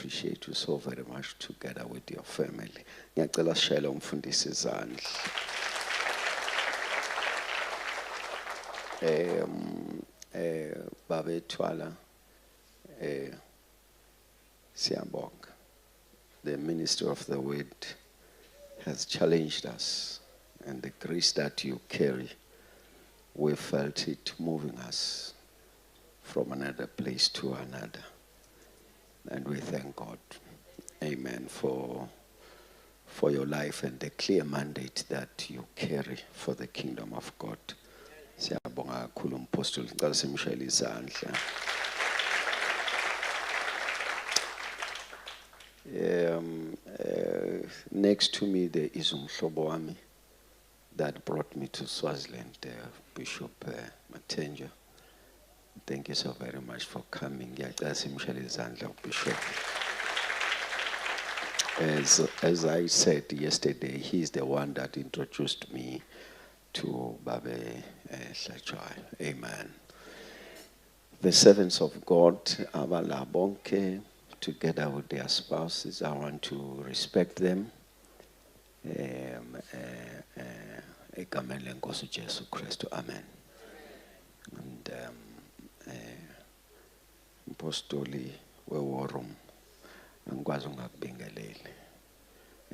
appreciate you so very much together with your family. Ngiyacela sishayele umfundisi izandla. Babethwala siyabonga. The ministry of the word has challenged us, and the grace that you carry, we felt it moving us from another place to another. And we thank God, amen, for your life and the clear mandate that you carry for the kingdom of God. Siyabonga kakhulu umpostoli, ngicela simshayele izandla. Next to me there is umhlobo wami that brought me to Swaziland, Bishop Matenja. Thank you so very much for coming. Ngiyacela simshayele izandla uBishop. As I said yesterday, he's the one that introduced me to Babe Hlachai. Amen. The servants of God, abalabonke, together with their spouses, I want to respect them. Egameni lenkosi uJesu Kristu. Amen. And Mpostoli we-war room, angikwazi ungakubingeleli.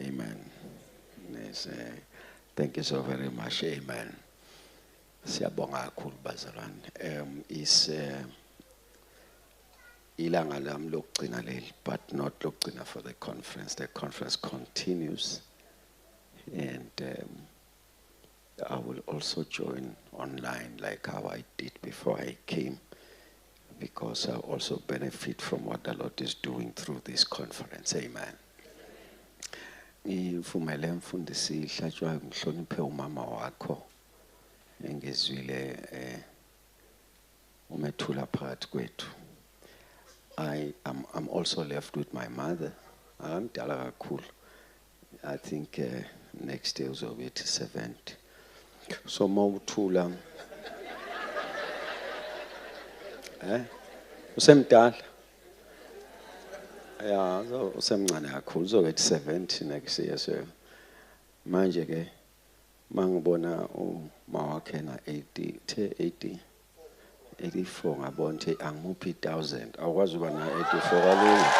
Amen. Yes, thank you so very much. Amen. Siyabonga kakhulu bazalwane. Is ilanga lami lokugcina leli, but not lokugcina for the conference. The conference continues, and I will also join online like how I did before I came, because I also benefit from what the Lord is doing through this conference. Amen. Ngivumele mfundisi Hlachwayo ngihloniphe umama wakho engizwile umethula phakathi kwethu. I'm also left with my mother. Angidala kakhulu. I think next year uzobe 70. So mawuthula usemdala. Yeah, so usemncane kakhulu, uzobe 70 next year. So manje ke mangibona uma wakhe na 80 84 ngabona ukuthi angimuphi 1000 awukwazi uba na 84 kalula.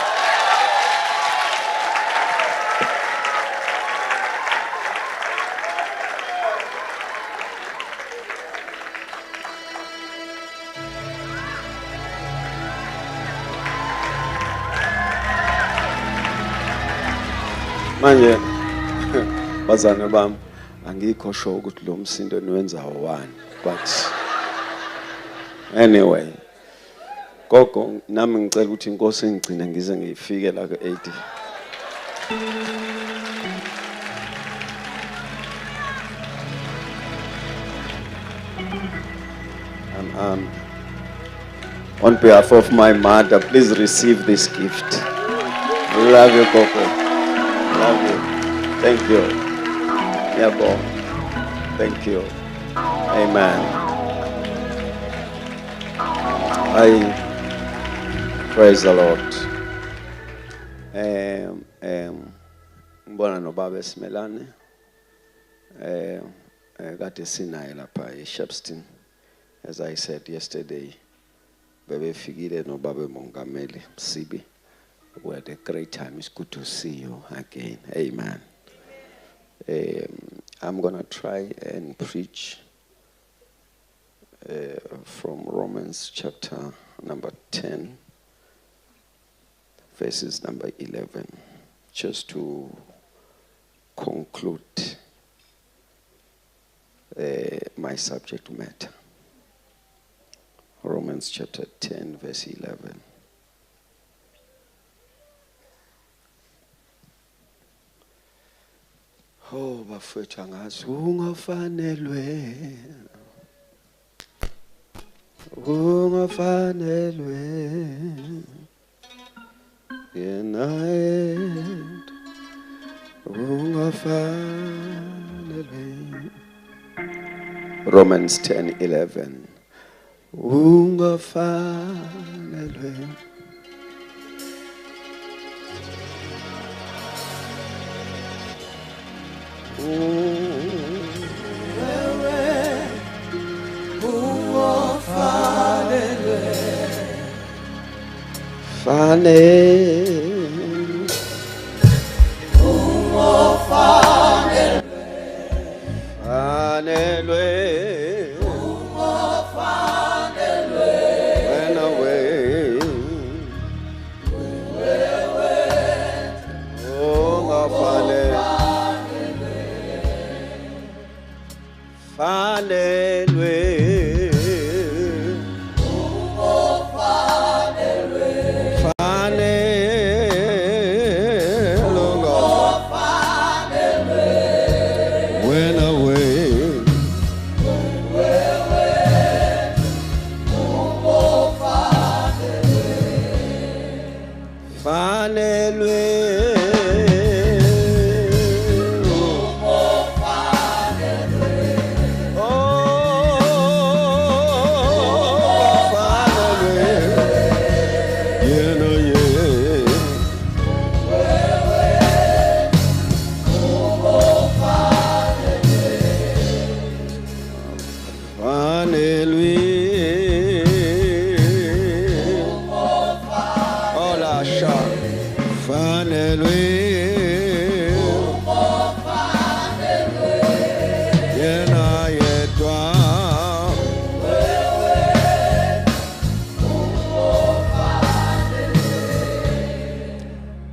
Manje bazana bami angikho sure ukuthi lo msindo niwenza wani, but anyway, gogo nami ngicela ukuthi inkosi ingcine ngize ngifike la ku-80. On behalf of my mother, please receive this gift. Love you, Gogo. Love you. Thank you. Yabo. Thank you. Amen. I praise the Lord. Ngibona nobaba eSimelane. Kade sinaye lapha eShepstone. As I said yesterday, bebefikile nobaba eMongameli Msibi. We had a great time. It's good to see you again. Amen. I'm going to try and preach from Romans chapter number 10, verses number 11, just to conclude my subject matter. Romans chapter 10, verse 11. Oh, bafethu angazi ungafanelwe yena ungafanelwe. Romans 10:11. Ungafanelwe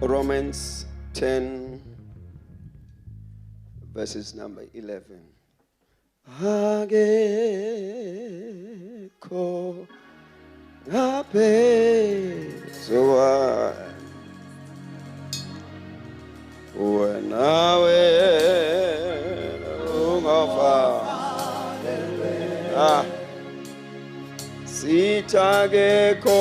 Romans 10, verses number 11. Ageko ngaphezwa wenawe ungafa sithakekho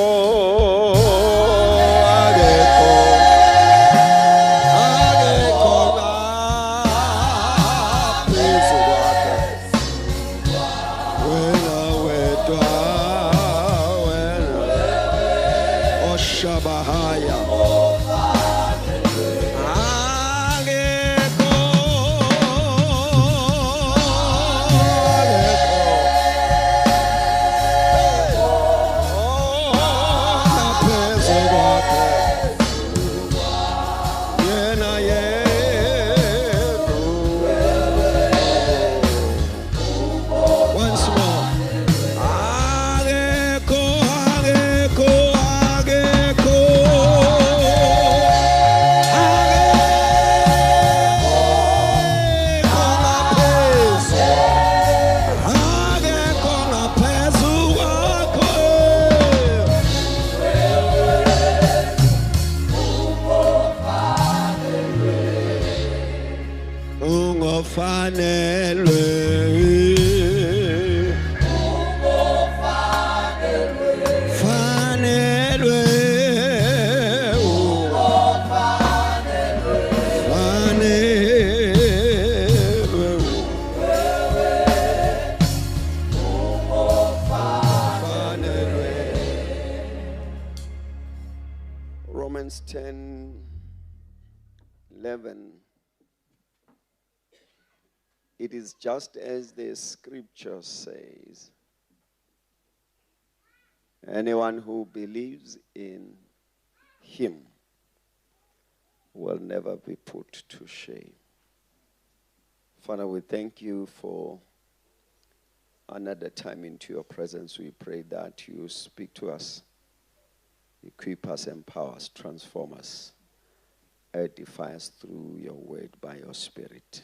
Romans 10:11. It is just as the scripture says, anyone who believes in him will never be put to shame. Father, we thank you for another time into your presence. We pray that you speak to us, equip us, empower us, transform us, edify us through your word by your spirit.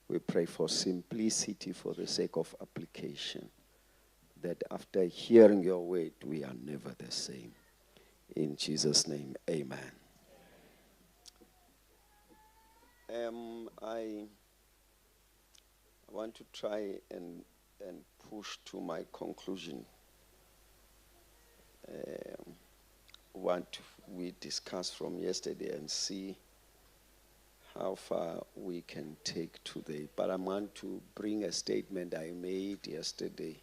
We pray for simplicity for the sake of application, that after hearing your word, we are never the same. In Jesus' name, amen. I want to try and push to my conclusion what we discussed from yesterday and see how far we can take today. But I want to bring a statement I made yesterday.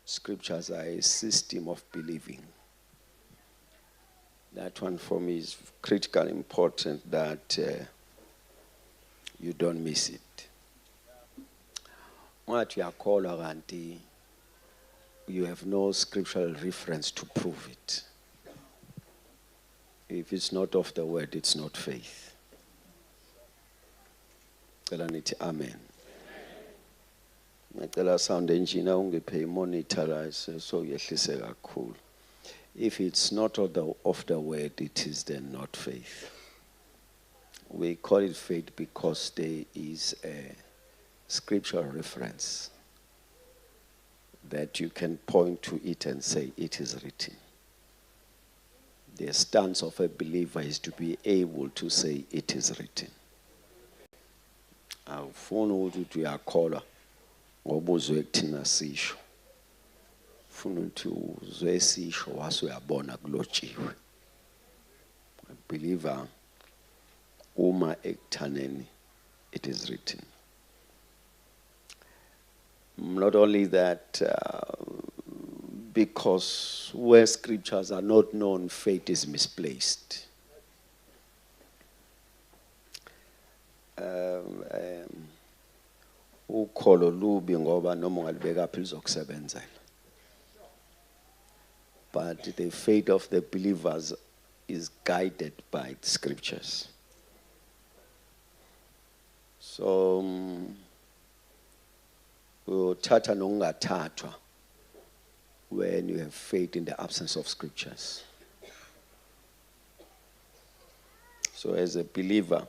Scriptures are a system of believing. That one for me is critically important that you don't miss it. What you are called kanti you have no scriptural reference to prove it. If it's not of the word, it's not faith. Amen. Ngicela sound engineer ungiphe monitor so yehlise kakhulu. If it's not of the word, it is then not faith. We call it faith because there is a scriptural reference that you can point to it and say it is written. The stance of a believer is to be able to say it is written. Awufuni ukuthi uyakholwa ngoba uzwe kuthina sisho. Ufuna ukuthi uzwe sisho wase uyabona kulotshiwe. A believer uma ekuthaneni it is written. Not only that, because where scriptures are not known, faith is misplaced. Ukholo lubi ngoba noma ungalibeka phi lizokusebenzela. But the faith of the believers is guided by the scriptures. So uthatha nokungathathwa when you have faith in the absence of scriptures. So as a believer,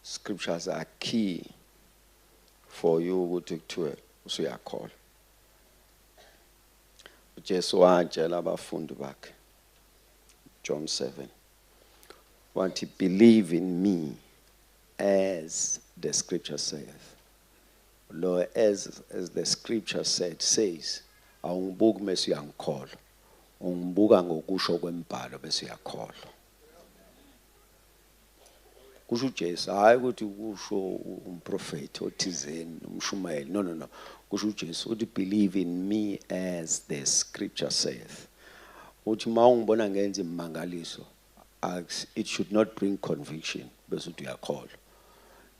scriptures are key for you to usuyakholwa. uJesu watshela abafundi bakhe John 7 wathi believe in me as the scripture saith. Lord, as the scripture says, awungibuki mase uyangikholwa. Ungibuka ngokusho kwembhalo bese uyakholwa. Kusho uJesu hayi ukuthi kusho umprofeti othizeni umshumayeli. No. Kusho uJesu uthi believe in me as the scripture saith. Uthi mawungibona ngenza imangaliso, it should not bring conviction bese uthi uyakholwa.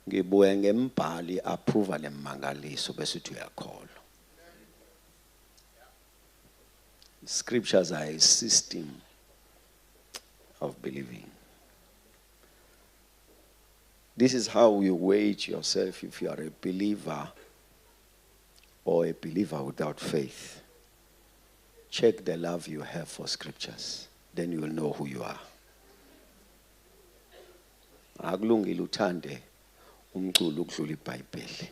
Ngibuye ngembhali approve le mangaliso bese uthi uyakholwa. Scriptures are a system of believing. This is how you weigh yourself if you are a believer or a believer without faith. Check the love you have for scriptures. Then you will know who you are. Akulungile uthande umculo ukudlula iBhayibheli.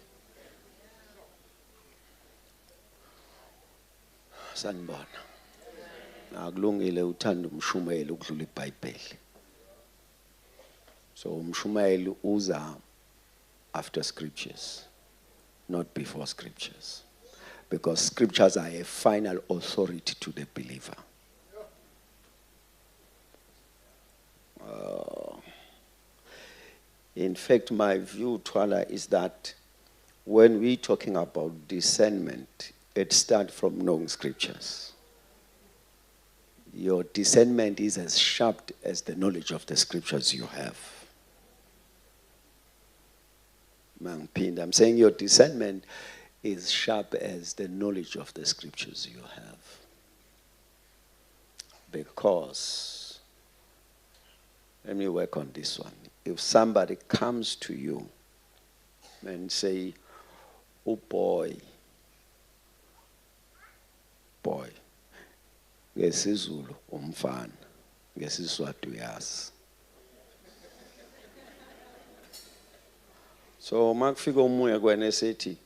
Sanibona. Akulungile uthanda umshumayeli ukudlula iBhayibheli. So umshumayeli uza after scriptures, not before scriptures. Because scriptures are a final authority to the believer. In fact, my view, Twala, is that when we're talking about discernment, it starts from knowing scriptures. Your discernment is as sharp as the knowledge of the scriptures you have. I'm saying your discernment is sharp as the knowledge of the scriptures you have. Because, let me work on this one. If somebody comes to you and say, oh boy, ngesizulu umfana, ngesiswati uyazi. So makufika umoya kwena esethi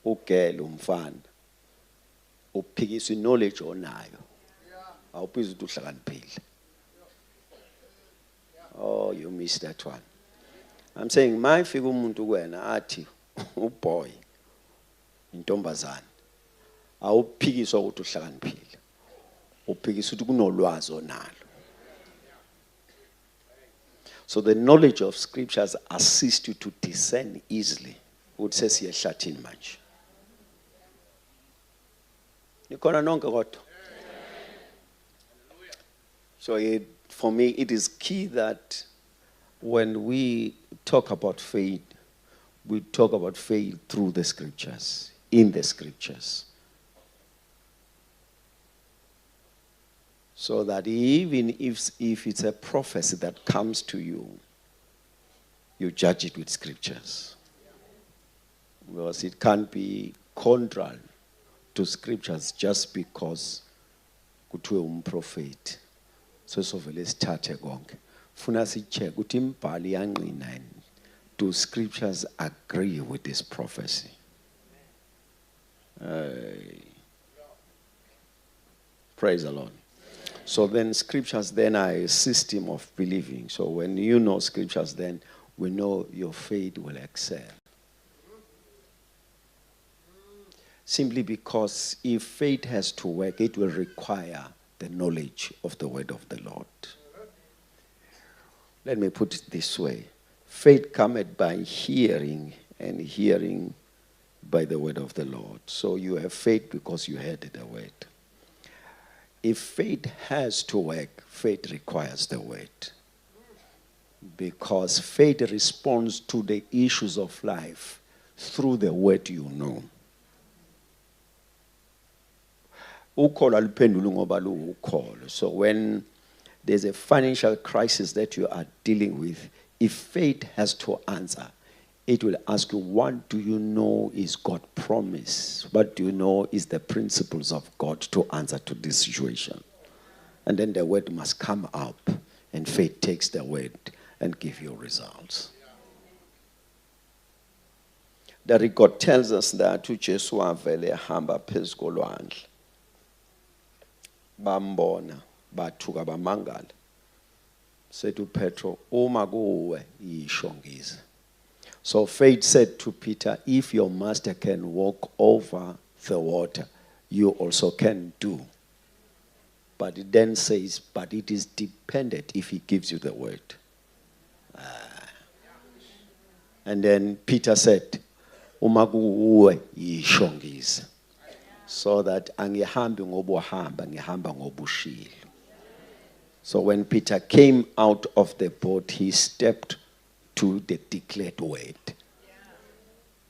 ugele umfana uphikisa knowledge onayo awuphiza ukuthi uhlakaniphile. Oh, you missed that one. I'm saying mayifika umuntu kwena athi uboy intombazana awuphikiswa ukuthi uhlakaniphile. Uphikisa ukuthi kunolwazi onalo. So the knowledge of scriptures assists you to discern easily. What says here Latin manje. Nikhona nonke kodwa. So for me, it is key that when we talk about faith, we talk about faith through the scriptures, in the scriptures. So that even if it's a prophecy that comes to you, you judge it with scriptures. Because it can't be contrary to scriptures just because kuthiwe umprophet. So sovele sithathe konke. Funa sicheck ukuthi imbali yangqina yini. Do scriptures agree with this prophecy? Praise the Lord. So then scriptures then are a system of believing. So when you know scriptures, then we know your faith will excel. Simply because if faith has to work, it will require the knowledge of the word of the Lord. Let me put it this way. Faith cometh by hearing, and hearing by the word of the Lord. So you have faith because you heard the word. If faith has to work, faith requires the word. Because faith responds to the issues of life through the word you know. So when there's a financial crisis that you are dealing with, if faith has to answer, it will ask you, what do you know is God's promise? What do you know is the principles of God to answer to this situation? And then the word must come up, and faith takes the word and give you results. The record tells us that uJesu wavele hamba phezu kolwandle. Bambona, bathuka bamangala. Said to Petro, uma kuwe yisho ngize. So faith said to Peter, if your master can walk over the water, you also can do. But it then says, but it is dependent if he gives you the word. And then Peter said, uma kuwe yisho ngize. So that angihambi ngobuhamba, ngihamba ngobushilo. So when Peter came out of the boat, he stepped to the declared word.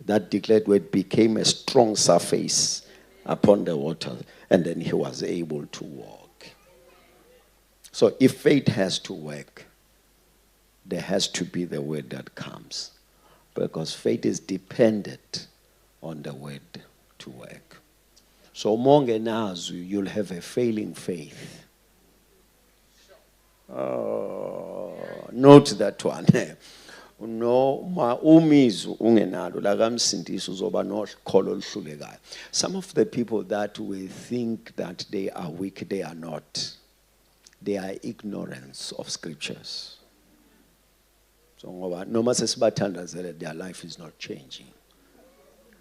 That declared word became a strong surface upon the water, and then he was able to walk. So if faith has to work, there has to be the word that comes. Because faith is dependent on the word to work. So mongenazu, you'll have a failing faith. Note that one. No, umizu ungenalo la kamsindisi uzoba nokholo oluhlulekayo. Some of the people that we think that they are weak, they are not. They are ignorance of scriptures. So ngoba noma sesibathandazele, their life is not changing.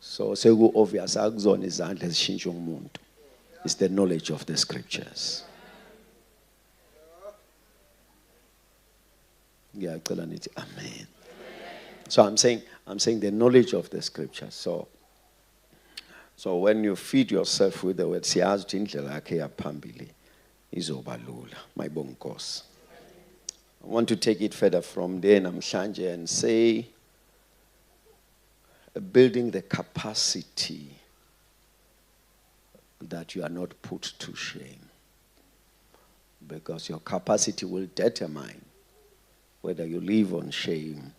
So seku obvious akuzona izandla ezishintsha umuntu. It's the knowledge of the scriptures. Ngiyacela nithi amen. So I'm saying the knowledge of the scriptures. So when you feed yourself with the word, siyazi ukuthi indlela yakhe yaphambili izoba lula. Mayibonge Nkosi. I want to take it further from there namhlanje and say building the capacity that you are not put to shame. Because your capacity will determine whether you live on shame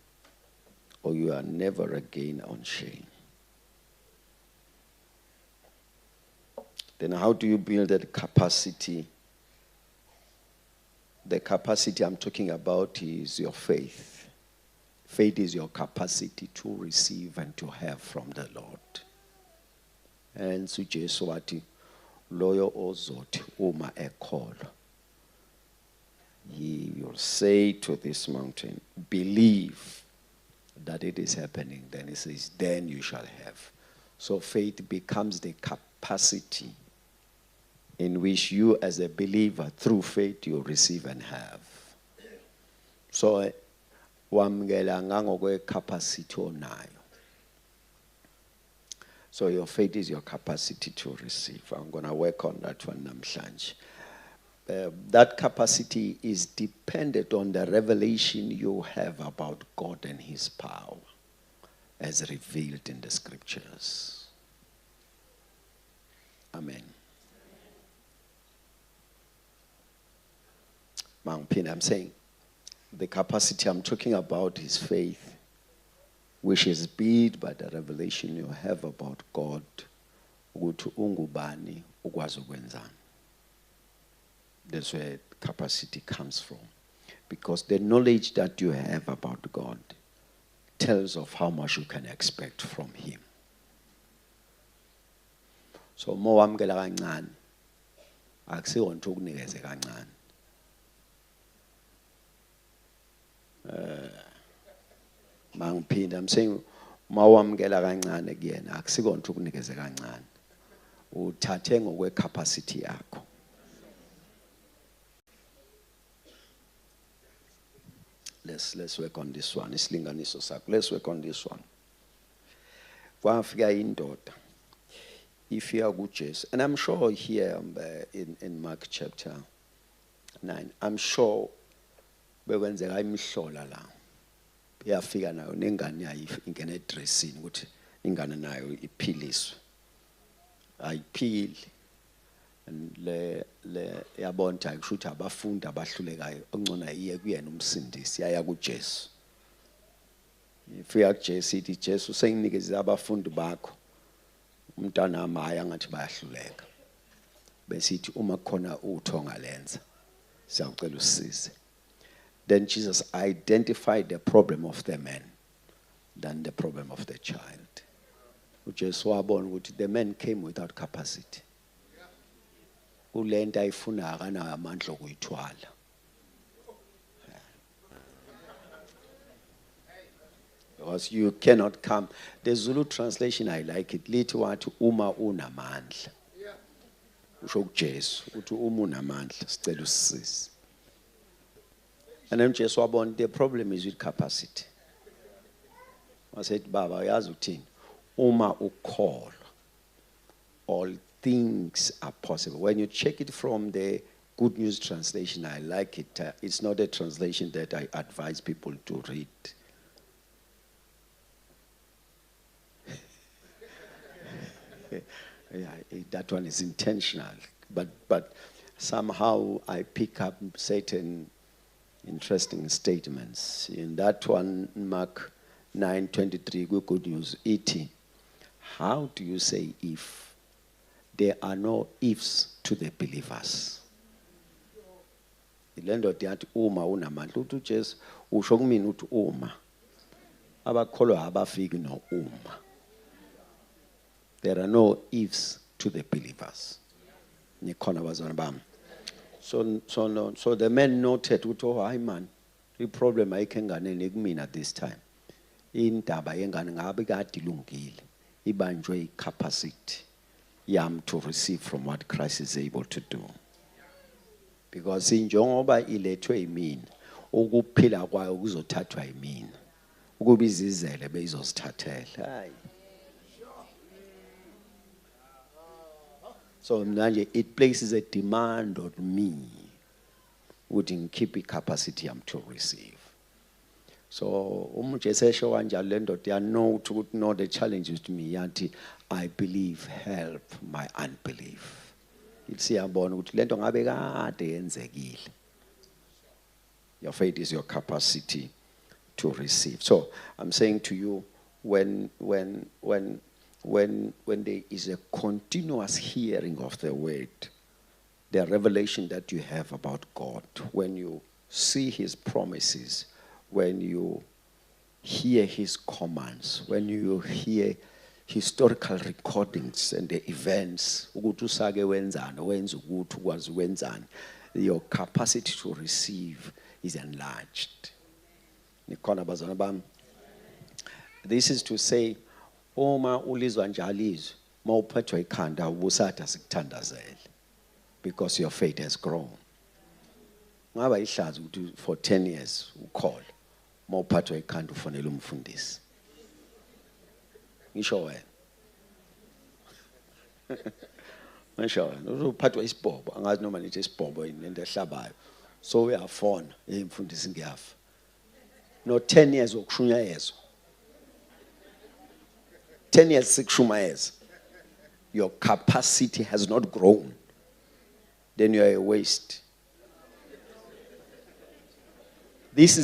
or you are never again on shame. Then how do you build that capacity? The capacity I'm talking about is your faith. Faith is your capacity to receive and to have from the Lord. And suJesu wathi loyo ozothi uma ekholwa, he will say to this mountain, believe that it is happening. Then he says, then you shall have. So faith becomes the capacity in which you as a believer, through faith, you receive and have. So wamukela ngangokwe capacity onayo. So your faith is your capacity to receive. I'm going to work on that one namhlanje. that capacity is dependent on the revelation you have about God and his power as revealed in the scriptures. Amen. I'm saying the capacity I'm talking about is faith, which is built by the revelation you have about God. That's where capacity comes from. Because the knowledge that you have about God tells of how much you can expect from him. So more wamkela kancane akusiwo nto ukunikeze kancane. I'm saying mawamkela kancane kuyena akusiko nto ukunikeze kancane. Uthathe ngokwe capacity yakho. Let's work on this one. Isilinganiso sakho. Let's work on this one. Kwafika indoda. If you are good Jesus, and I'm sure here in Mark chapter 9, I'm sure bekwenzeka imihlola la. Yafika nayo nengane yayo ingene dressing ukuthi ingane nayo iphiliswe. Ayiphili. And le yabonta kusho ukuthi abafundi abahlulekayo ongcona iye kuyena umsindisi yaya kuJesu. Ifika kuJesu ithi Jesu senginikeze abafundi bakho umntana amaya ngathi bayahluleka. Besithi uma khona uthonga lenza siyacela usisize. Then Jesus identified the problem of the man than the problem of the child. uJesu wabona ukuthi the man came without capacity. Ulenta ifuna akanayo amandla okuyithwala. Because you cannot come. The Zulu translation, I like it. Lithi wathi uma unamandla. Usho kuJesu uthi uma unamandla sicela usisize. And then Jesu wabona the problem is with capacity. I said baba uyazi uthini? Uma ukholwa all things are possible. When you check it from the Good News translation, I like it. It's not a translation that I advise people to read. Yeah, that one is intentional. But somehow I pick up certain interesting statements. In that one, Mark 9:23, Good News, 80. How do you say if? There are no ifs to the believers. Ilendo diyathi uma unamandla uthi uJesu usho kumina uthi uma abakholwa abafiki no uma. There are no ifs to the believers. Nikhona bazwana bami. So the man noted uthi oh hayi man iproblem ayikho enganeni kumina this time. Indaba yengane ngabe kade ilungile. Ibanjwe icapacity yam to receive from what Christ is able to do. Because njengoba ilethwe yimina, ukuphila kwayo kuzothathwa yimina. Ukubizizele bezozithathela. Hayi. So it places a demand on me wouldn't keep a capacity to receive. So umjesesho kanjalo lento they know to know the challenge with me yathi I believe help my unbelief. Siyabona ukuthi lento ngabe kade yenzekile. Your faith is your capacity to receive. So I'm saying to you when there is a continuous hearing of the word, the revelation that you have about God, when you see his promises, when you hear his commands, when you hear historical recordings and the events, your capacity to receive is enlarged. This is to say, Oma ulizwa njalo izwi mawuphethwe ikhanda ubusatha sikuthandazele because your faith has grown. Ngaba ihlazo ukuthi for 10 years ukhole mawuphethwe ikhanda ufonela umfundisi. Ngisho wena. ngisho uphathwa isibhobo angazi noma nithi isibhobo yini lento ehlabayo so uyafona mfundisi ngiyafa no 10 years okushunyayezwa 10 years sikushumayeza your capacity has not grown then you are a waste. This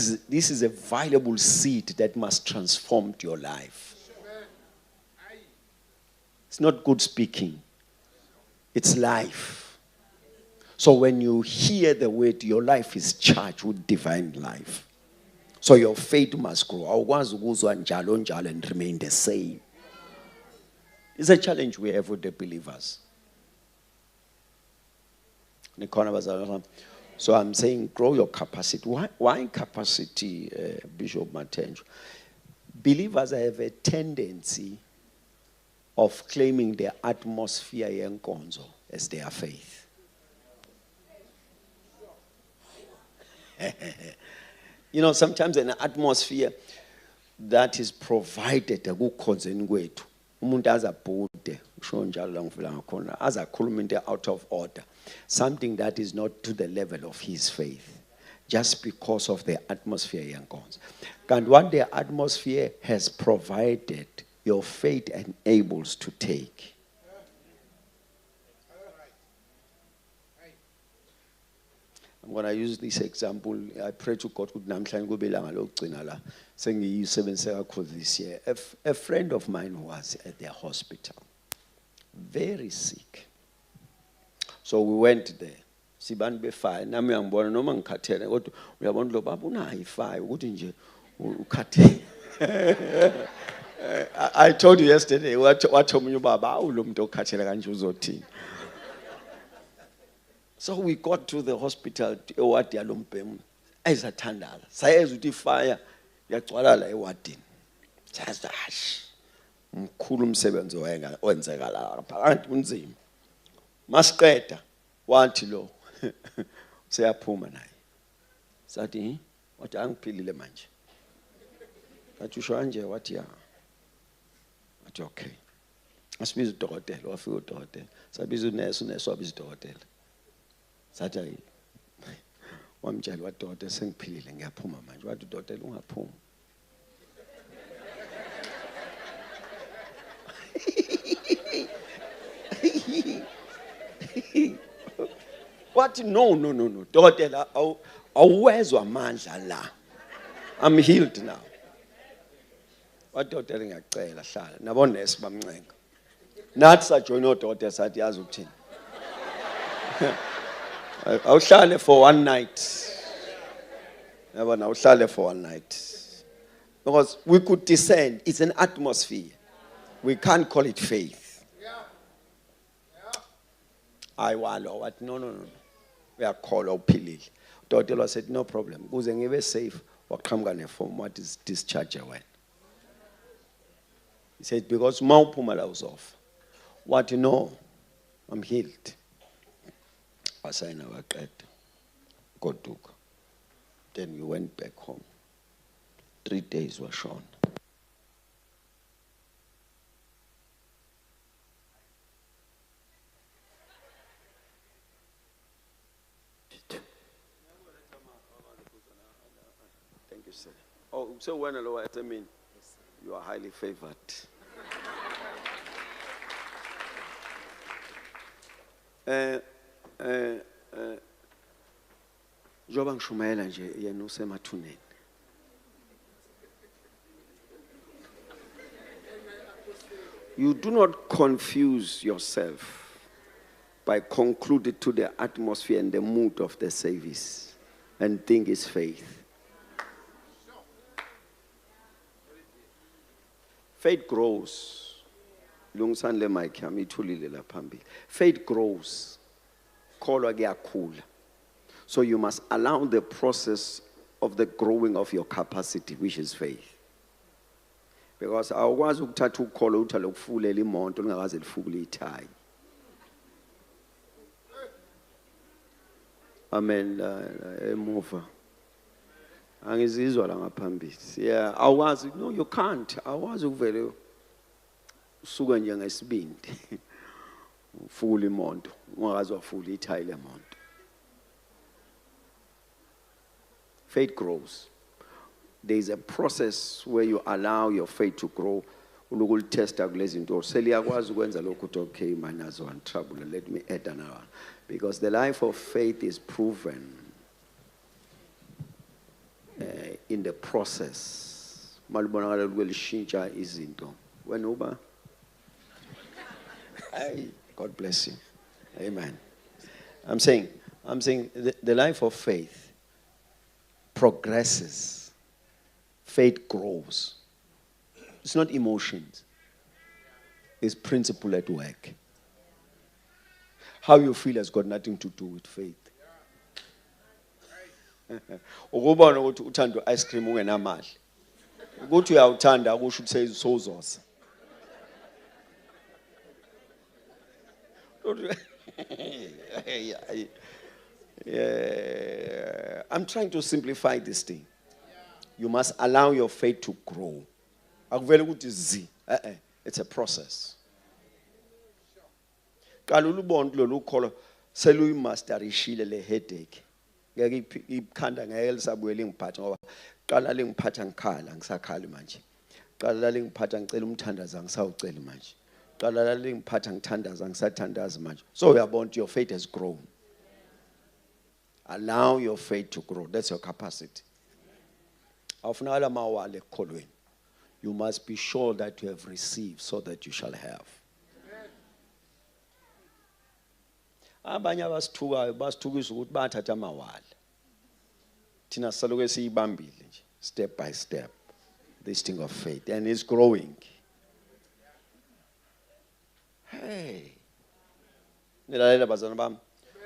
is a valuable seed that must transform your life. It's not good speaking. It's life. So when you hear the word, your life is charged with divine life. So your faith must grow. And remain the same. It's a challenge we have with the believers. So I'm saying grow your capacity. Why capacity, Bishop Matenjo? Believers have a tendency of claiming their atmosphere yenkonzo as their faith. You know, sometimes an atmosphere that is provided ekukhonzeni kwethu umuntu azabhude usho njalo la ngivula ngakhona azakhuluma into out of order, something that is not to the level of his faith, just because of the atmosphere yenkonzo. And what the atmosphere has provided, your faith enables to take. I'm going to use this example. I pray to God this year. A friend of mine was at the hospital, very sick. So we went there. Siban befire. Nami angibona noma ngikhathele kodwa uyabona lo baba unayifayo ukuthi nje ukhathele. I told you yesterday what omunye ubaba awulo muntu okhathele kanje uzothini. So we got to the hospital, ewadi yalombhemu, ayizathandala. Sayeza ukuthi ifire yagcwala la ewadini. Saza mkhulu umsebenzi wenzeka la phakathi kunzima. Masiqeda wathi lo seyaphuma naye. Sathi wathi angiphilile manje. Wathi usho kanje wathi ya. Wathi okay. Asibiza udokotela, wafika udokotela. Sabiza unesi wabiza udokotela. Sathi ayi wamtshela wathi udokotela sengiphilile ngiyaphuma manje. Wathi udokotela ungaphuma. What? No. Dokotela awuwezwa amandla la. I'm healed now. What dokotela ngiyacela hlala. Nabo nurse bamncenga. Nathi sajoyina udokotela sathi yazi ukuthini. Awuhlale for one night. Yabona awuhlale for one night. Because we could discern, it's an atmosphere. We can't call it faith. I walo what no. We are called uphilile. Udokotela said no problem. Kuze ngibe safe waqhamuka neform what is discharge when. He said because mawuphuma la uzofa. What you know, I'm healed. Wasayina waqeda. Goduka. Then we went back home. 3 days were shown. Thank you, sir. Oh, so when I mean, you are highly favored. Njoba ngishumayela nje yena usemathuneni. You do not confuse yourself by concluding to the atmosphere and the mood of the service and think it's faith. Faith grows. Faith grows. So you must allow the process of the growing of your capacity, which is faith. Because awukwazi ukuthatha ukholo uthi lokufulela imoto lingakaze lifukule ithayi. Amen. Emuva. Angizizwa la ngaphambili. Yeah, awukwazi, no you can't. Awukwazi ukuvele usuka njengesibindi. Ufula imoto, ungakaze wafula ithaya lemoto. Faith grows. There is a process where you allow your faith to grow. Ulukul testa kulezi zinto. Seliyakwazi ukwenza lokho uthi okay man azo one trouble. Let me add another. Because the life of faith is proven in the process. Malibonakala ukwelishintsha izinto. When uba hey, God bless you. Amen. I'm saying the life of faith progresses. Faith grows. It's not emotions. It's principle at work. How you feel has got nothing to do with faith. Ukubona ukuthi uthanda ice cream ungenamali. Ukuthi uyawuthanda akusho ukuthi sewuzoza. Yeah. I'm trying to simplify this thing. You must allow your faith to grow. It's a process. Kalulubond lolu kholo seluyi masterishile le headache. Ngeke ikhanda ngeke lisabuyele ngiphatha ngoba qala lengiphatha ngikhala ngisakhali manje. Qala lengiphatha ngicela umthandaza ngisawucela manje. Qala lengiphatha ngithandaza ngisathandaza manje. So uyabona your faith has grown. Allow your faith to grow. That's your capacity. Awufunakala mawale ekholweni. You must be sure that you have received so that you shall have. Abanye abasithukayo basithukisa ukuthi bathatha amawala. Thina saloku siyibambile nje step by step this thing of faith and it's growing. Hey. Nilalela bazana bami.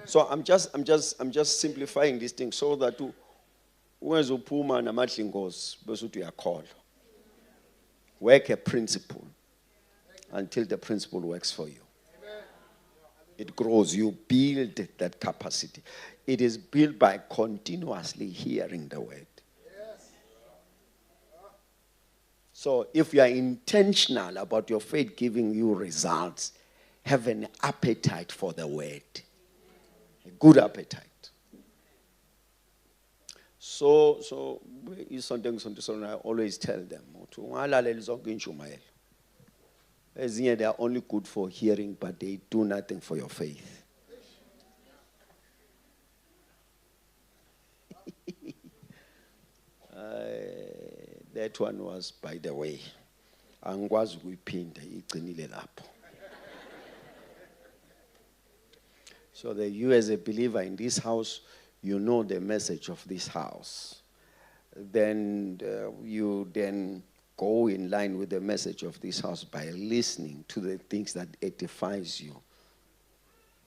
So I'm just simplifying this thing so that ungezophuma namadlingozi bese uthi uyakholwa. Work a principle until the principle works for you. It grows. You build that capacity. It is built by continuously hearing the word. So if you are intentional about your faith giving you results, have an appetite for the word. A good appetite. So is something I always tell them. They are only good for hearing, but they do nothing for your faith. That one was, by the way, angikwazi ukuyiphinda igcinile lapho. So that you as a believer in this house, you know the message of this house. Then you then go in line with the message of this house by listening to the things that edifies you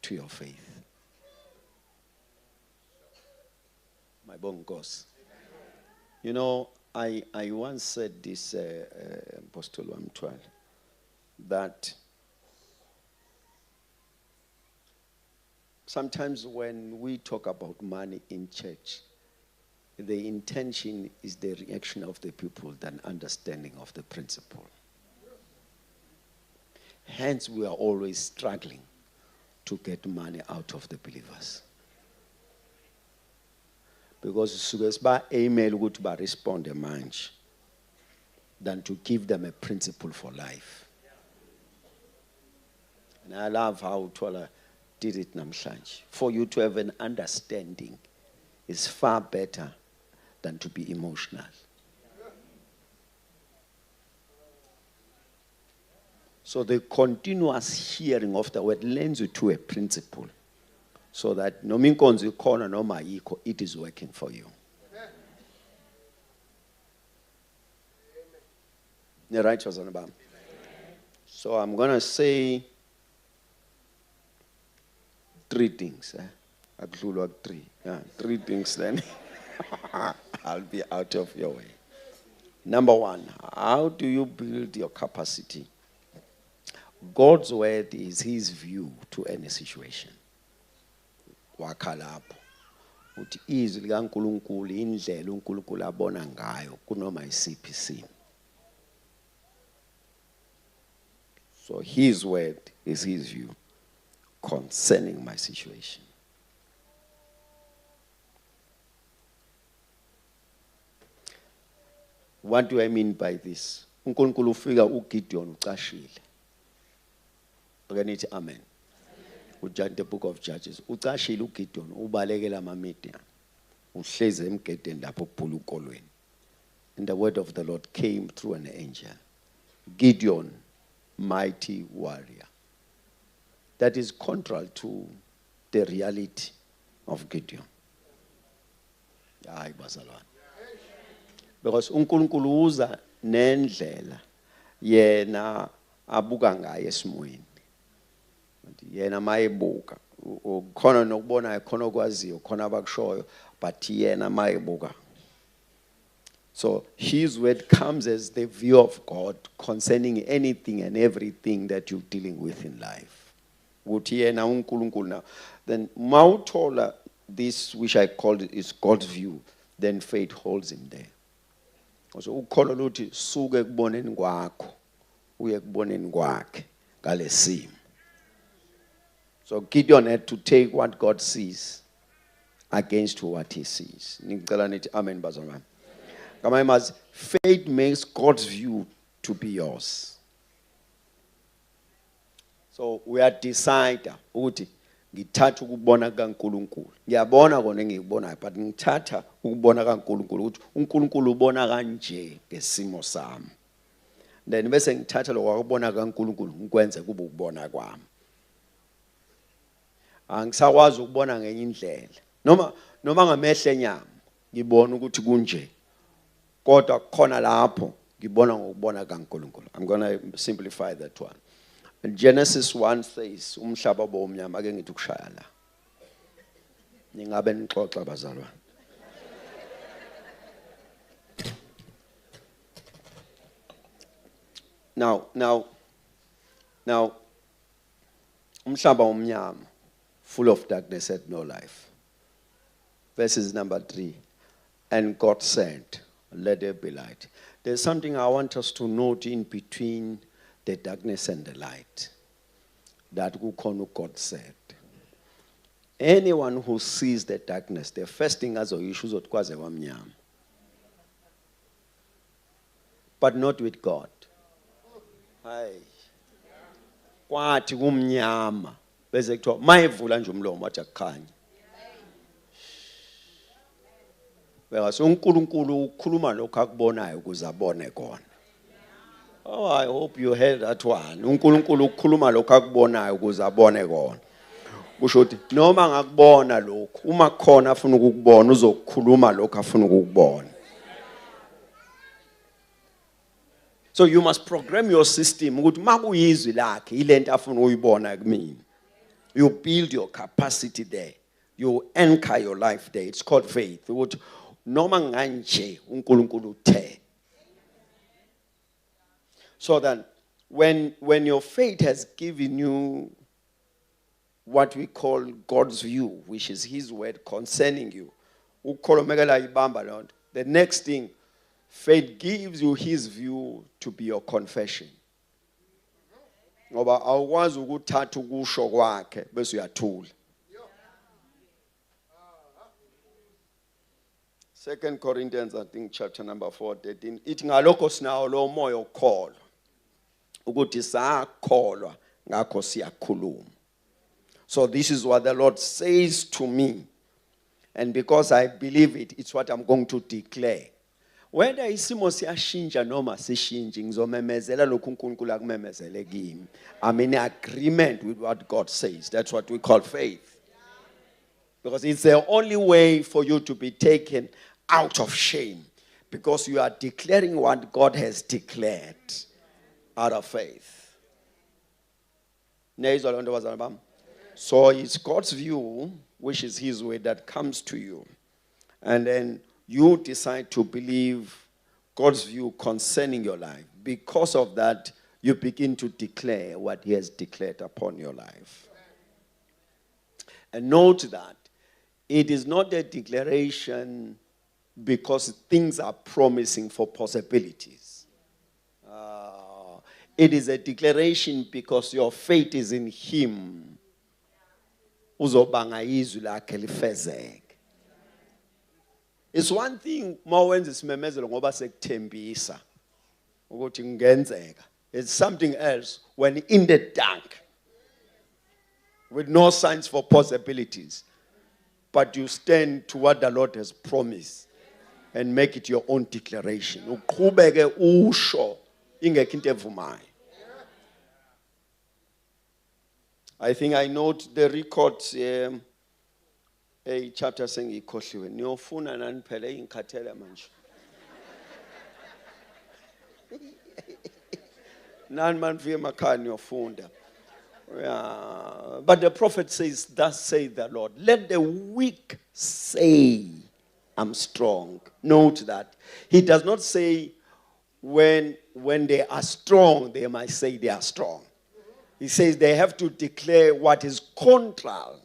to your faith. My bongos. You know, I once said this, Apostle Wamtwal, that sometimes when we talk about money in church, the intention is the reaction of the people than understanding of the principle. Hence, we are always struggling to get money out of the believers. Because suggest by email would ba respond a manch than to give them a principle for life. And I love how Twala did it namhlanje. For you to have an understanding is far better than to be emotional. So the continuous hearing of the word lends you to a principle. So that no minkonzi khona noma yikho, it is working for you. Right, so I'm going to say three things. Three things then. I'll be out of your way. Number one, how do you build your capacity? God's word is his view to any situation. Wakalapho. Uthi izwi likaNkulunkulu indlela uNkulunkulu abona ngayo kunoma isiphi isimo. So his word is his view. concerning my situation. What do I mean by this? uNkulunkulu ufika uGideon ucashile. Ake nithi amen. Ujudge the book of Judges. Ucashile uGideon ubalekela amaMidian. Uhleze emgedeni lapho kuphula ukolweni. And the word of the Lord came through an angel. Gideon, mighty warrior. That is contrary to the reality of Gideon. Hayi bazalwane. Because uNkulunkulu uza nendlela yena abuka ngayo esimweni. Yena mayebuka khona nokubona khona okwaziyo khona abakushoyo but yena mayebuka. So his word comes as the view of God concerning anything and everything that you're dealing with in life. Uthi yena uNkulunkulu now. Then mawuthola this which I called is God's view, then faith holds him there. So ukholo luthi suke kuboneni kwakho uye kuboneni kwakhe ngale simo. So Gideon had to take what God sees against what he sees. Ngicela nithi amen bazalwane. Kama faith makes God's view to be yours. So we are decide ukuthi ngithatha ukubona kaNkulunkulu. Ngiyabona kona engikubonayo but ngithatha ukubona kaNkulunkulu ukuthi uNkulunkulu ubona kanje ngesimo sami. Then bese ngithatha lokho akubona kaNkulunkulu ngikwenze kube ukubona kwami. Angisakwazi ukubona ngenye indlela. Noma ngamehlo enyama ngibona ukuthi kunje. Kodwa khona lapho ngibona ngokubona kaNkulunkulu. I'm going to simplify that one. Genesis 1 says, umhlaba bomnyama ake ngithi ukushaya la. Ningabe nixoxa bazalwane. Now, umhlaba omnyama, full of darkness, had no life. Verses number 3. And God said, let there be light. There's something I want us to note in between the darkness and the light. That God said. Anyone who sees the darkness, the first thing as a issue is wamnyama. But not with God. Hayi. Kwathi kumnyama. Bese kuthiwa mayivula nje umlomo wathi akukhanya. Because uNkulunkulu ukhuluma lokho akubonayo ukuze abone kona. Oh, I hope you heard that one. uNkulunkulu ukhuluma lokho akubonayo ukuze abone kona. Kusho ukuthi noma ngakubona lokho, uma khona afuna ukukubona uzokukhuluma lokho afuna ukukubona. So you must program your system ukuthi makuyizwi lakhe ilento afuna uyibona kumina. You build your capacity there. You anchor your life there. It's called faith. Ukuthi noma nganje uNkulunkulu uthe. So that when your faith has given you what we call God's view, which is his word concerning you, the next thing, faith gives you his view to be your confession. Ngoba awukwazi ukuthatha ukusho kwakhe bese uyathula. 2 Corinthians, I think, chapter number 4:13. Ithi ngalokho sinawo lo moya okholwa. Ukuthi sakholwa ngakho siyakhuluma. So this is what the Lord says to me. And because I believe it, it's what I'm going to declare. Whether isimo siyashintsha noma sishintshe ngizomemezela lokhu uNkulunkulu akumemezele kimi. I'm in agreement with what God says. That's what we call faith. Because it's the only way for you to be taken out of shame. Because you are declaring what God has declared out of faith. So it's God's view, which is his way, that comes to you. And then you decide to believe God's view concerning your life. Because of that, you begin to declare what he has declared upon your life. And note that it is not a declaration because things are promising for possibilities. It is a declaration because your faith is in him. uzobanga izwi lakhe lifezeke. It's one thing mawenza isimemezelo ngoba sekuthembisa ukuthi ngenzeka. It's something else when in the dark with no signs for possibilities, but you stand to what the Lord has promised and make it your own declaration. Uqhubeke usho ingekho into evumayo. I think I note the records a chapter sengiyikhohliwe. Niyofuna nani phela ingikhathele manje. Nani manifike emakhaya niyofunda. But the prophet says, thus saith the Lord, let the weak say, I'm strong. Note that. He does not say when they are strong, they might say they are strong. He says they have to declare what is contrary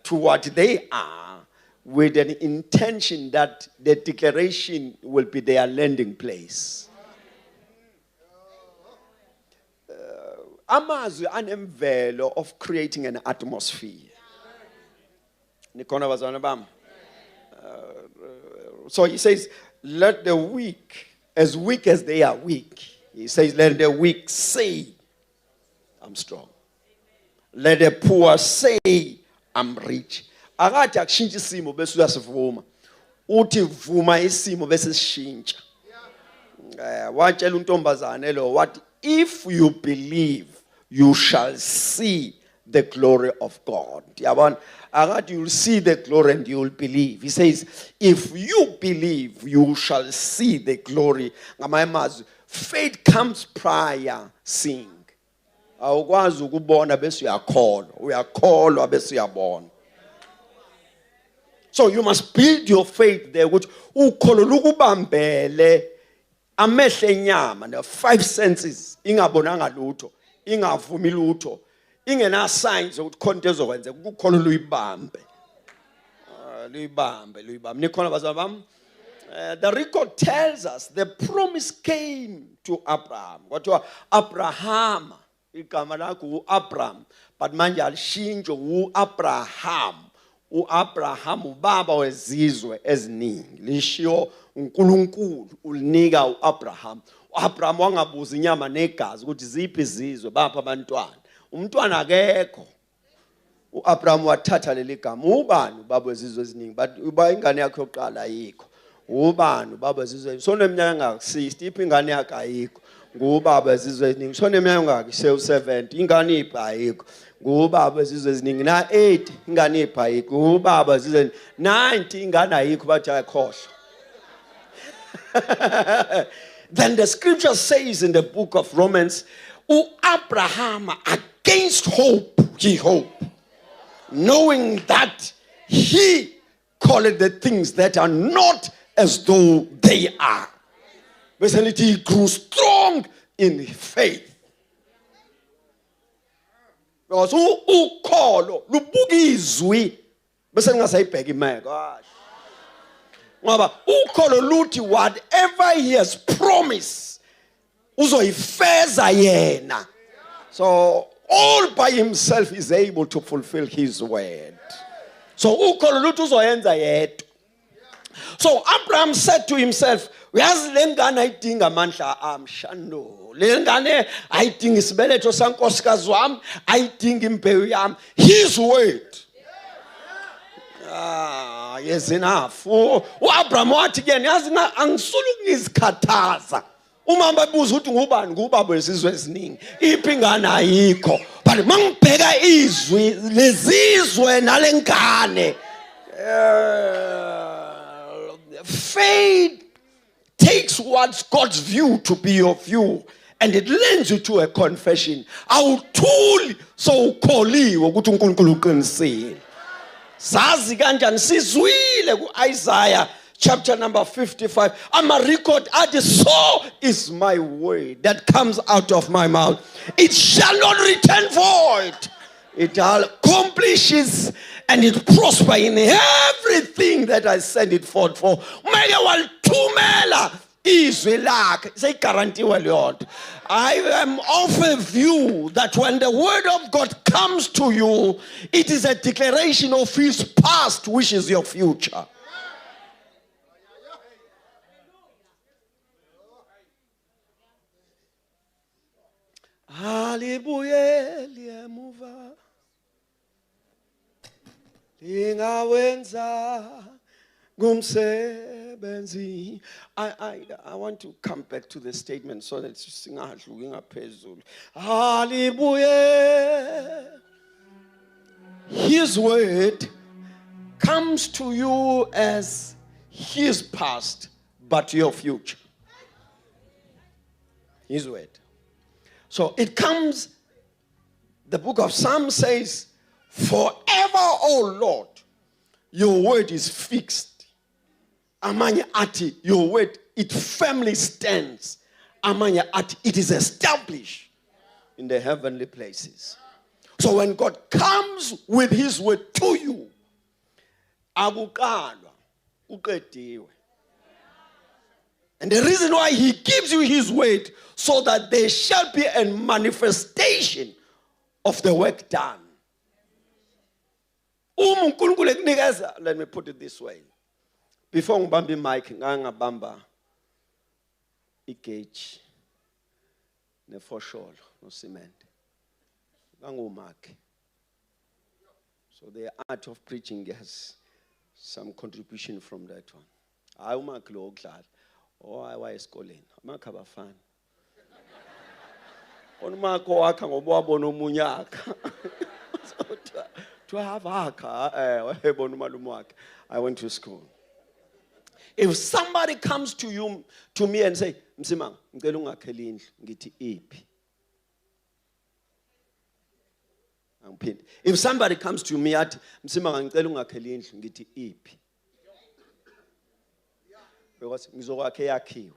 to what they are, with an intention that the declaration will be their landing place. Amazwi anemvelo of creating an atmosphere. So he says, let the weak as they are weak. He says, let the weak say, I'm strong. Let the poor say, I'm rich. Akathi akushintsha isimo bese uyasivuma. Uthi vuma isimo bese sishintsha. Watshela untombazane lo wathi, if you believe, you shall see the glory of God. You'll see the glory and you'll believe. He says, if you believe, you shall see the glory. Faith comes prior seeing. Awukwazi ukubona bese uyakholwa. Uyakholwa bese uyabona. So you must build your faith there, which ukholo lukubambele amehlo enyama, the five senses, ingabonanga lutho, ingavumi lutho, ingena signs ukuthi khona into ezokwenza, ukukholo luyibambe. Luyibambe. Nikhona bazalwane bami? The record tells us the promise came to Abraham. Kwathiwa Abraham, igama lakho uAbraham, but manje alishintsho uAbraham. uAbraham ubaba wezizwe eziningi. Lishiwo uNkulunkulu ulinika uAbraham. uAbraham wangabuza inyama negazi ukuthi ziphi izizwe bapha abantwana. Umntwana akekho. uAbraham wathatha leli gama. Ubani ubaba wezizwe eziningi? But uba ingane yakhe yokuqala ayikho. Ubani ubaba wezizwe? Soneminyaka engaka-60 iphi ingane yakhe ayikho. Ngubaba wezizwe eziningi. Soneminyaka engaka-70 ingane iphi ayikho. Ngubaba wezizwe eziningi na 8 ingane iphi ayikho. Ngubaba wezizwe 90 ingane ayikho bathi ayakhohlwa. Then the scripture says in the book of Romans, Abraham against hope, he hoped, knowing that he called the things that are not as though they are. Basically, he grew strong in faith. Because ukholo lubuka izwi bese ngasayibheka imeko. Ngoba ukholo luthi whatever he has promised uzoyifeza yena. So all by himself is able to fulfill his word. So ukholo luthi uzoyenza yedwa. So Abraham said to himself, uyazi lengane ayidinga amandla amshando. Lengane ayidinga isibeletho sankosikazi wami, ayidinga imbewu yami. His word. Yes, enough. uAbraham wathi ke yazi angisulu ngizikhathaza. Uma babuza ukuthi ngubani ngubaba wesizwe esiningi. Iphi ingane ayikho. But mangibheka izwi lezizwe nalengane. Faith takes what's God's view to be your view, and it lends you to a confession. Awuthuli so ukholiwe ukuthi uNkulunkulu uqinisile. Sazi kanjani sizwile kuIsaiah chapter number 55. Ama record athi, so is my word that comes out of my mouth. It shall not return void. It accomplishes and it prosper in everything that I send it forth for. Mele walthumela izwi lakhe seyigarantiwe leyo nto. I am of a view that when the word of God comes to you, it is a declaration of his past, which is your future. Halibuyeli emuva lingawenza gumsebenzi. I want to come back to the statement so that singadluki ngaphezulu. Halibuye. His word comes to you as his past, but your future. His word. So it comes, the book of Psalms says, forever, O Lord, your word is fixed. Amanye ati, your word, it firmly stands. Amanye ati, it is established in the heavenly places. So when God comes with his word to you, akukalwa, uqediwe. And the reason why he gives you his word, so that there shall be a manifestation of the work done. Let me put it this way. Before ngibamba mic, ngangabamba igauge nefosholo no cement. Ngangumaki. So the art of preaching has some contribution from that one. Hayi umaki lo okudlala. Owaye esikoleni. Amaki abafana. Onumaki wakha ngoba wabona omunye akha. To have akha, I went to school. If somebody comes to me and say, Msimang, ngicela ungakhela indlu, ngithi iphi? If somebody comes to me at Msimang, ngicela ungakhela indlu, ngithi iphi? Because ngizokwakhe yakhiwe.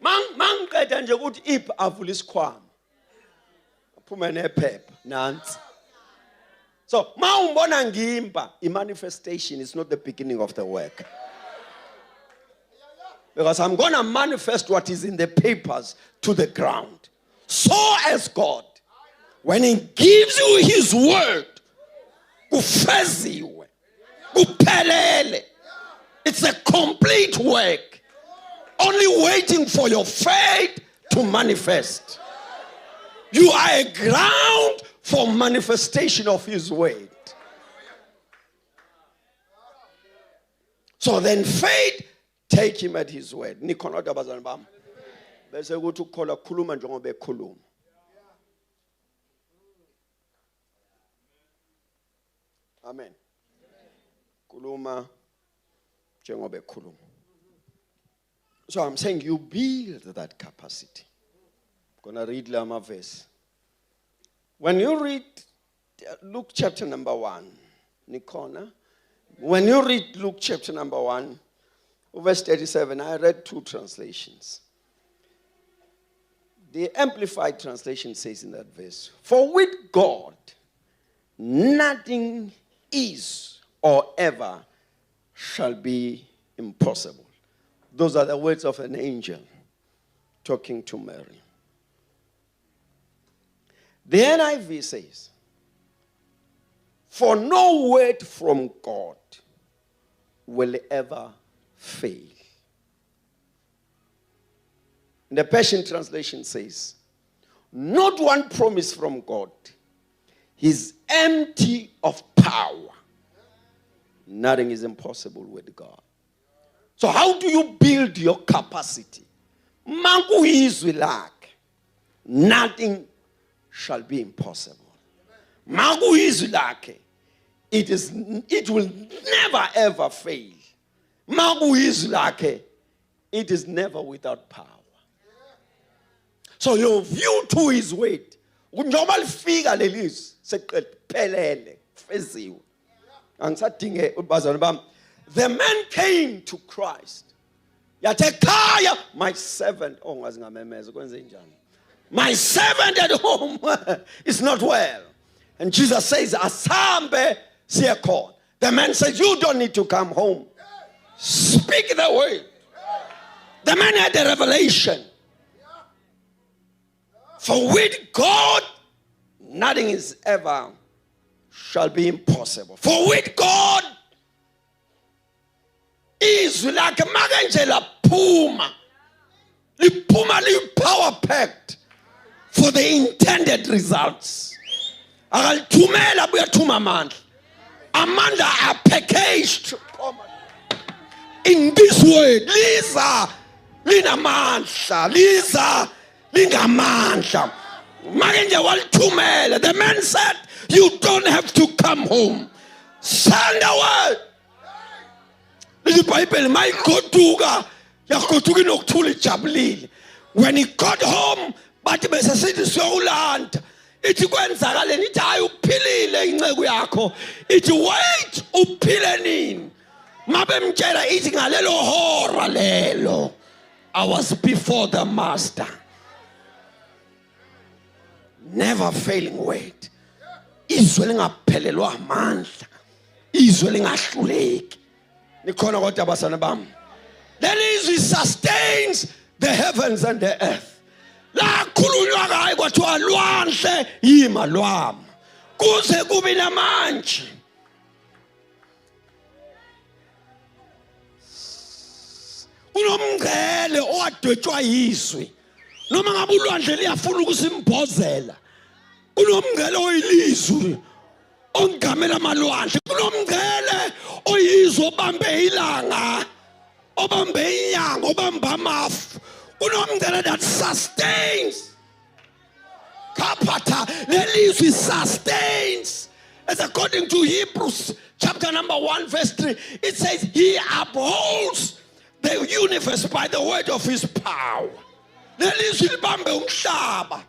Mangiqeda nje ukuthi iphi avula isikhwama. Aphume nephepha nansi. So, mawumbona ngimba, manifestation is not the beginning of the work. Because I'm going to manifest what is in the papers to the ground. So as God, when he gives you his word, kufeziwe, kuphelele. It's a complete work. Only waiting for your faith to manifest. You are a ground for manifestation of his word. So then faith, take him at his word. Nikhona abazalwane bami. Bese ukuthi ukukholwa khuluma njengoba ekhuluma. Amen. Khuluma njengoba ekhuluma. So I'm saying you build that capacity. I'm going to read Lama verse. When you read Luke chapter number 1, Nikona, when you read Luke chapter number 1, verse 37, I read two translations. The Amplified translation says in that verse, for with God, nothing is or ever shall be impossible. Those are the words of an angel talking to Mary. The NIV says, for no word from God will ever fail. And the Passion Translation says, not one promise from God is empty of power. Nothing is impossible with God. So how do you build your capacity? Mangu izwi lakhe. Nothing shall be impossible. Mangu izwi lakhe. It will never ever fail. Mangu izwi lakhe. It is never without power. So your view to his word. Njengoba lifika lelizwi sekuphelele feziwe. Angisadinge ubazalwane bami. The man came to Christ. Yatekaya, my servant. Oh, my servant at home is not well. And Jesus says, Asambe siekon. The man says, you don't need to come home. Speak the word. The man had a revelation. For with God, nothing is ever shall be impossible. For with God, izwi lakhe makenje laphuma power packed for the intended results. Akalithumela buyathuma amandla. Amandla are packaged in this word. Liza linamandla, liza lingamandla. Makenje walithumela. The man said, you don't have to come home. Send the word. When he got home, bathi besesithi siyolanda. Ithi kwenzakale nithi hayi uphilile inceku yakho. Ithi wait uphile nini? Mabemtshela ithi ngalelo hora lelo I was before the master. Never failing word. Izwe lingaphelelwa amandla. Izwe lingahluleki. Nikhona kodwa abasana bami. Lelizwi sustains the heavens and the earth. La khulunywa ngayo kwathiwa lwanhle yima lwami. Kuze kube namanje. Unomngcele owadwetshwa yizwi. Noma ngabe ulwandle liyafuna ukusimbhozela. Kunomngcele oyilizwi ongamela amalwandle. Kunomngcele oyizwe obambe ilanga, obambe inyanga, obambe amafu. Kunomngcele that sustains. Kapata lelizwi sustains. As according to Hebrews chapter number 1 verse 3, it says he upholds the universe by the word of his power. Lelizwi libambe umhlaba.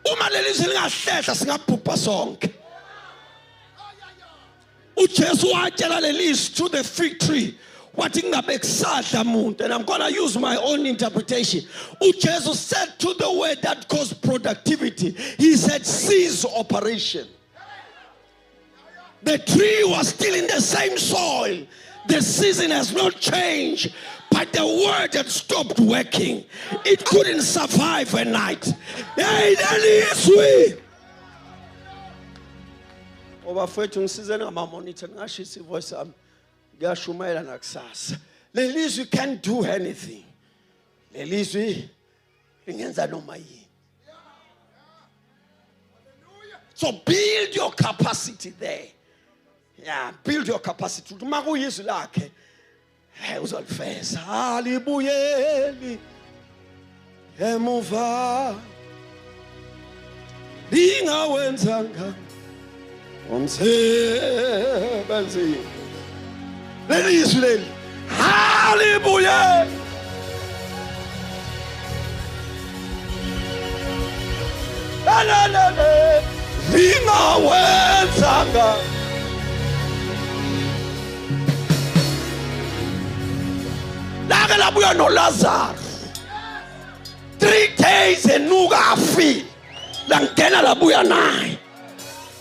Uma lelizwi lingahlehla singabhubha sonke. uJesu watshela lelizwi to the fig tree wathi ngabe kusadla muntu, and I'm going to use my own interpretation. uJesu said to the word that caused productivity, he said cease operation. The tree was still in the same soil. The season has not changed, but the word had stopped working. It couldn't survive a night. Hey, lelizwi. Obafethu ngisizeni ngama-monitor ngashisa ivoice yami ngiyashumayela nakusasa. Lelizwi can't do anything. Lelizwi lingenza noma yini. So build your capacity there. Yeah, build your capacity. Uma kuyizwi lakhe uzolifeza. Halibuyeli emuva lingawenzanga umsebenzi. Lelizwi leli halibuyeli lingawenzanga. Lake labuya noLazarus 3 days enuka afile. Langena labuya naye.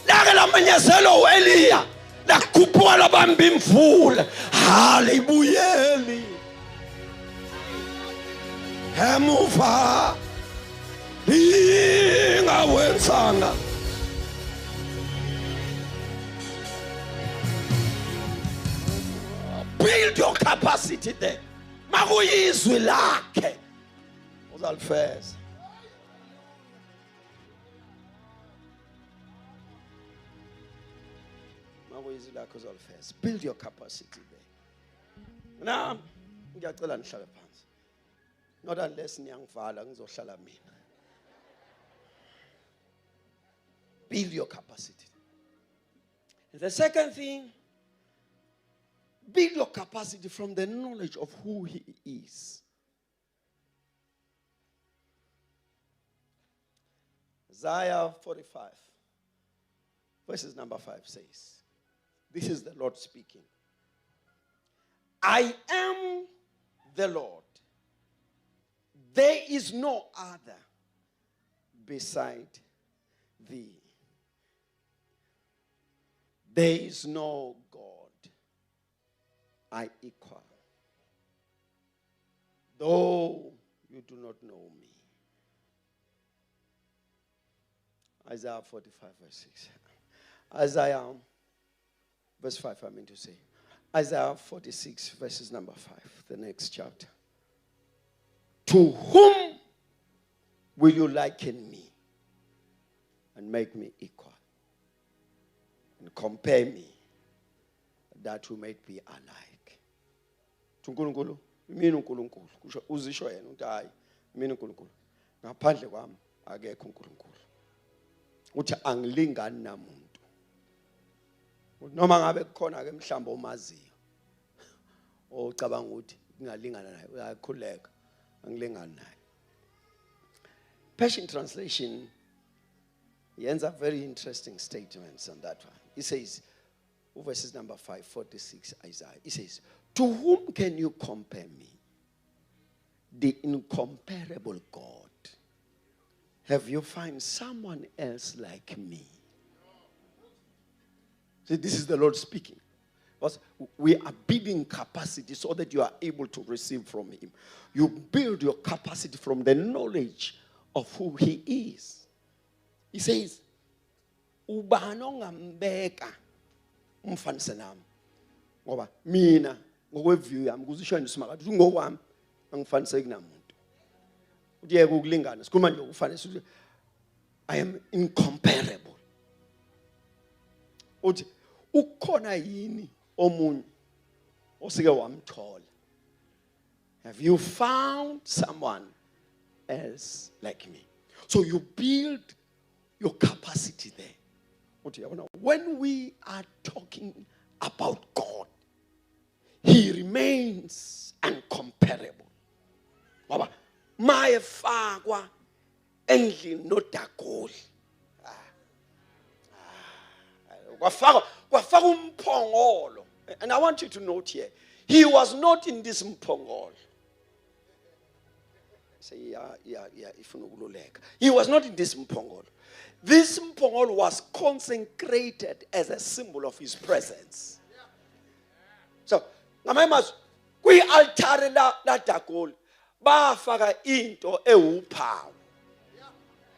Lake lamenyezela uEliya lakhuphuka labamba imvula. Halibuyeli emuva lingawenzanga. Build your capacity there. Makuyizwi lakhe uzalifeza. Makuyizwi lakhe uzalifeza. Build your capacity there. Now ngiyacela nihlale phansi. Not unless niyangivala ngizohlala mina. Build your capacity. And the second thing, build your capacity from the knowledge of who he is. Isaiah 45, verses number 5 says, this is the Lord speaking. I am the Lord. There is no other beside thee. There is no God I equal though you do not know me. Isaiah 45 verse 6. Isaiah, verse 5, I mean to say. Isaiah 46 verses number 5, the next chapter. To whom will you liken me and make me equal? And compare me that we might be alike. Unkulunkulu, mina uNkulunkulu, kusho uzisho yena uthi hayi mina uNkulunkulu. Ngaphandle kwami akekho uNkulunkulu. Uthi angilingani namuntu. Noma ngabe kukhona ke mhlamba omaziyo. Ocabanga ukuthi ngingalingana naye, uyakhuleka angilingani naye. Passion Translation ends up very interesting statements on that one. It says, verses number 5, 46, Isaiah. It says, to whom can you compare me? The incomparable God. Have you found someone else like me? See, this is the Lord speaking. Because we are building capacity so that you are able to receive from Him. You build your capacity from the knowledge of who He is. He says, ubani ongambeka umfanise nami ngoba mina ngokweview yami kuzisho nje simakade ngokwami angifaniseki namuntu uyeke ukulingana sikhuluma nje ukufanisa ukuthi I am incomparable. Uthi ukhona yini omunye osike wamthola? Have you found someone else like me? So you build your capacity there. When we are talking about God, He remains uncomparable. Baba, mayefakwa endlini noDagoli. Kwafaka umphongolo. And I want you to note here, He was not in this mphongolo. Say, He was not in this mphongolo. This mpongolo was consecrated as a symbol of His presence. So, ngamaimazi kwi-altare la Dagoli bafaka into ewuphawu.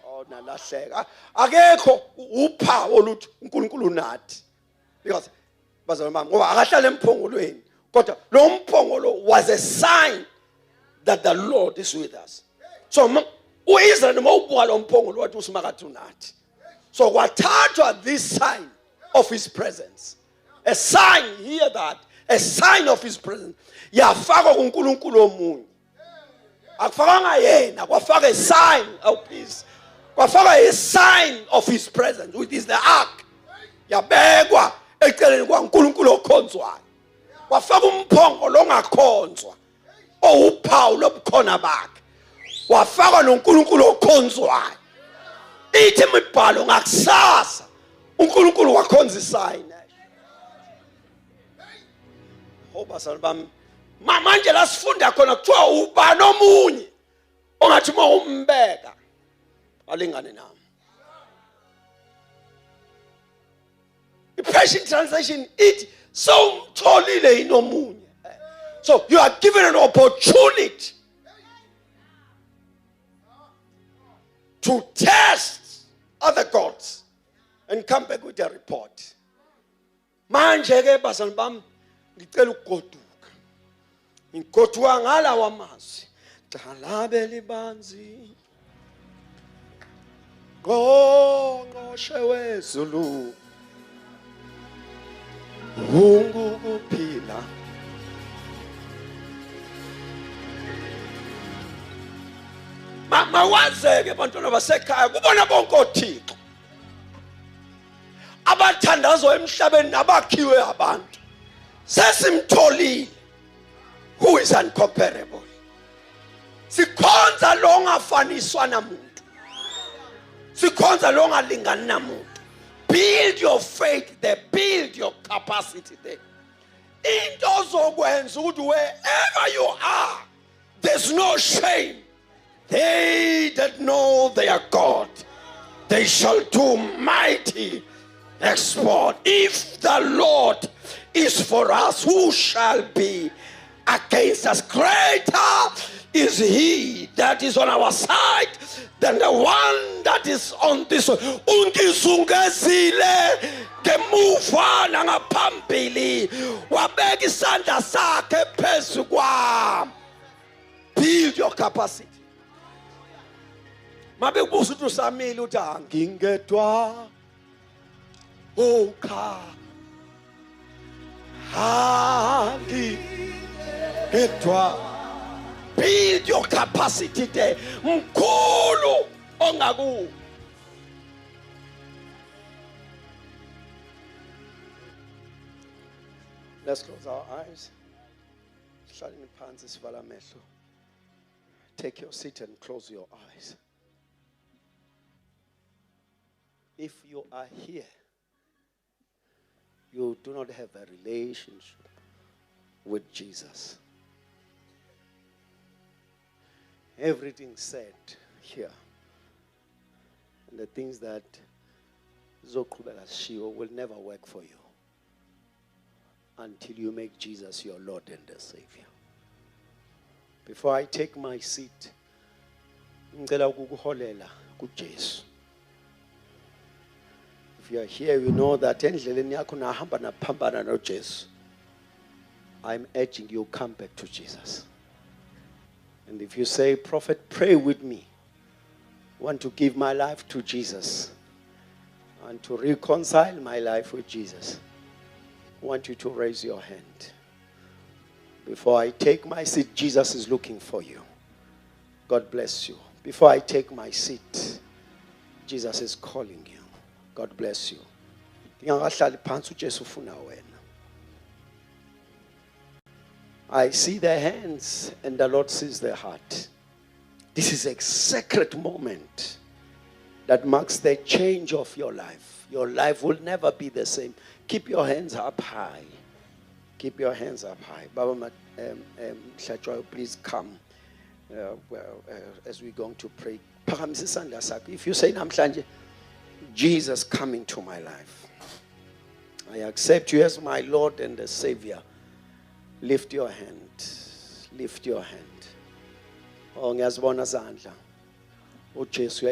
Oh nalahleka. Akekho uphawu oluthi uNkulunkulu nathi. Because bazalwane bami ngoba akahlala emphongolweni kodwa lo mphongolo was a sign that the Lord is with us. So uIsrael mawubuka lo mphongolo wathi usimakathu nathi. So kwathathwa this sign of His presence. A sign, hear that, a sign of His presence. Yafakwa kuNkulunkulu omunye. Akufakanga yena, kwafaka a sign, oh please. Kwafaka a sign of His presence, which is the ark. Yabekwa eceleni kwaNkulunkulu okhonzwayo. Kwafaka umphongolo ongakhonzwa. Owuphawu lobukhona bakhe. Wafakwa noNkulunkulu okhonzwayo. Ithi imibhalo ngakusasa uNkulunkulu wakhonza isign. Bazalwane bami, manje la sifunda khona kuthiwa ubani omunye ongathi uma umbeka alingane nami. I-Passion Translation ithi sowumtholile inomunye. So you are given an opportunity to test other gods and come back with a report. Manje ke bazalwane bami ngicela ukugoduka. Inkothwa ngalawa amazwi. Dalabe libanzi. Ngqongqoshe wezulu. Ungukuphila. Mawazeke bantwana basekhaya kubona bonke oThixo abathandazwa emhlabeni nabakhiwe abantu sesimtholile who is uncomparable. Sikhonza lo ongafaniswa namuntu, sikhonza lo ongalingani namuntu. Build your faith there, build your capacity there. Into ozokwenza ukuthi wherever you are there's no shame. They that know their God, they shall do mighty exploit. If the Lord is for us, who shall be against us. Greater is he that is on our side than the one that is on this one. Ungizungezile ngemuva nangaphambili, wabeka isandla sakhe phezu kwami. Build your capacity. Mabe kubuza ukuthi usamile uthi angingedwa. Oh cha. Angingedwa. Build your capacity there. Mkhulu ongaku. Let's close our eyes. Hlaleni phansi sivala amehlo. Take your seat and close your eyes. If you are here, you do not have a relationship with Jesus. Everything said here, and the things that Zokrubela Shio will never work for you until you make Jesus your Lord and the Savior. Before I take my seat, ngicela ukukuholela kuJesu. If you are here, you know that endleleni yakho nahamba naphambana noJesu. I'm urging you, come back to Jesus. And if you say, Prophet, pray with me. I want to give my life to Jesus and to reconcile my life with Jesus. I want you to raise your hand. Before I take my seat, Jesus is looking for you. God bless you. Before I take my seat, Jesus is calling you. God bless you. I see their hands and the Lord sees their heart. This is a sacred moment that marks the change of your life. Your life will never be the same. Keep your hands up high. Keep your hands up high. Baba Mhlatshwayo, please come as we're going to pray. If you say, namhlanje, Jesus, come into my life. I accept you as my Lord and the Savior. Lift your hand. Lift your hand. Oh, ngiyazibona zandla. uJesu